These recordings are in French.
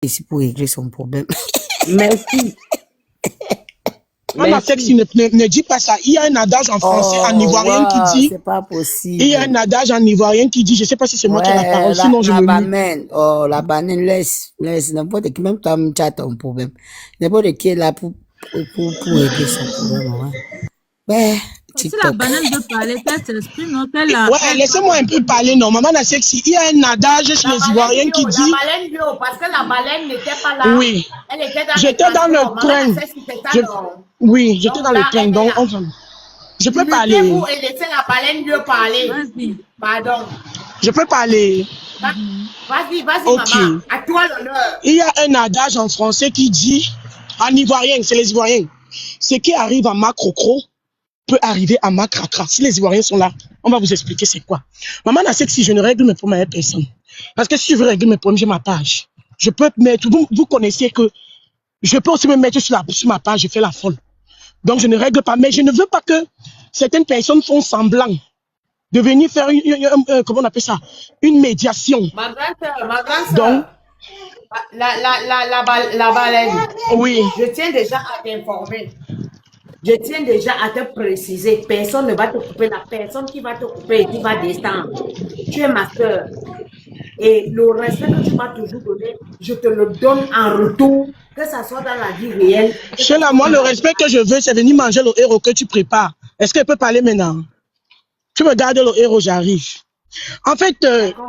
ici pour régler son problème. Merci. Maman Sexy ne dit pas ça. Il y a un adage en français, en ivoirien qui dit. C'est pas possible. Il y a un adage en ivoirien qui dit, je ne sais pas si c'est moi qui ai la parole, sinon je me mute. Oh, la banane, laisse n'importe qui, même toi, tu as ton problème. N'importe qui est là pour régler son problème. Ouais. Si la banane veut parler, qu'elle s'exprime, non? Ouais, laissez-moi un peu parler, non. Maman Sexy, il y a un adage chez les Ivoiriens qui dit. La baleine bio, parce que la baleine n'était pas là. Oui. Elle était dans j'étais dans le train. Oui, j'étais dans le train, donc enfin. Je peux parler. Vous et laissez la baleine bio parler. Vas-y. Pardon. Je peux parler. Vas-y, maman. À toi l'honneur. Il y a un adage en français qui dit, en ivoirien, c'est les Ivoiriens, ce qui arrive à ma crocro peut arriver à ma cracra. Si les Ivoiriens sont là, on va vous expliquer c'est quoi. Maman Sexy, je ne règle mes problèmes avec personne. Parce que si je veux régler mes problèmes, j'ai ma page. Je peux mettre, vous connaissez que je peux aussi me mettre sur ma page, je fais la folle. Donc je ne règle pas, mais je ne veux pas que certaines personnes font semblant de venir faire comment on appelle ça, une médiation. Ma grande soeur. Donc, la baleine. Oui. Je tiens déjà à t'informer. Je tiens déjà à te préciser, personne ne va te couper, la personne qui va te couper et qui va descendre. Tu es ma soeur. Et le respect que tu m'as toujours donné, je te le donne en retour, que ça soit dans la vie réelle. Sheila, moi, le respect que je veux, c'est venir manger le héros que tu prépares. Est-ce qu'elle peut parler maintenant? Tu me gardes le héros, j'arrive. En fait,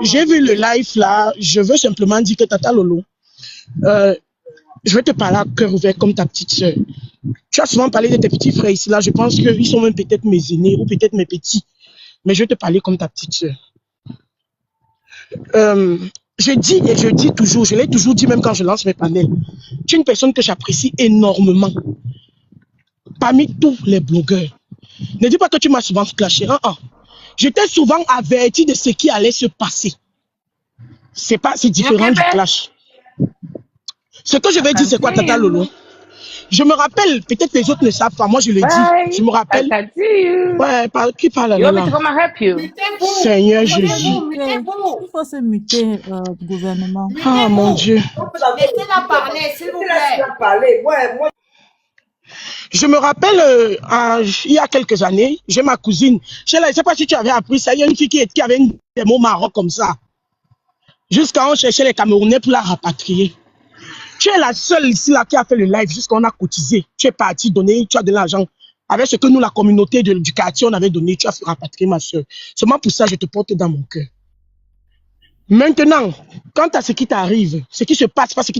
j'ai vu le live là, je veux simplement dire que Tata Lolo, je vais te parler à cœur ouvert comme ta petite soeur. Tu as souvent parlé de tes petits frères ici, là, je pense qu'ils sont même peut-être mes aînés ou peut-être mes petits. Mais je vais te parler comme ta petite soeur. Je dis et je dis toujours, je l'ai toujours dit même quand je lance mes panels, tu es une personne que j'apprécie énormément. Parmi tous les blogueurs. Ne dis pas que tu m'as souvent clashé. J'étais souvent averti de ce qui allait se passer. C'est différent du clash. Ce que je vais dire, c'est quoi, Tata Lolo? Je me rappelle, peut-être les autres ne savent pas, moi je le dis. Je me rappelle. Ouais, qui parle là? Seigneur Jésus. Il faut se muter, gouvernement. Ah mon Dieu. Laissez-la parler, s'il vous plaît. Je me rappelle, il y a quelques années, j'ai ma cousine. Je ne sais pas si tu avais appris ça. Il y a une fille qui avait des mots marocs comme ça. Jusqu'à on cherchait les Camerounais pour la rapatrier. Tu es la seule ici là qui a fait le live jusqu'à on a cotisé. Tu es parti donner, tu as de l'argent. Avec ce que nous, la communauté du quartier, on avait donné, tu as fait rapatrier ma soeur. Seulement pour ça, je te porte dans mon cœur. Maintenant, quant à ce qui t'arrive, ce qui se passe, pas ce qui t'arrive.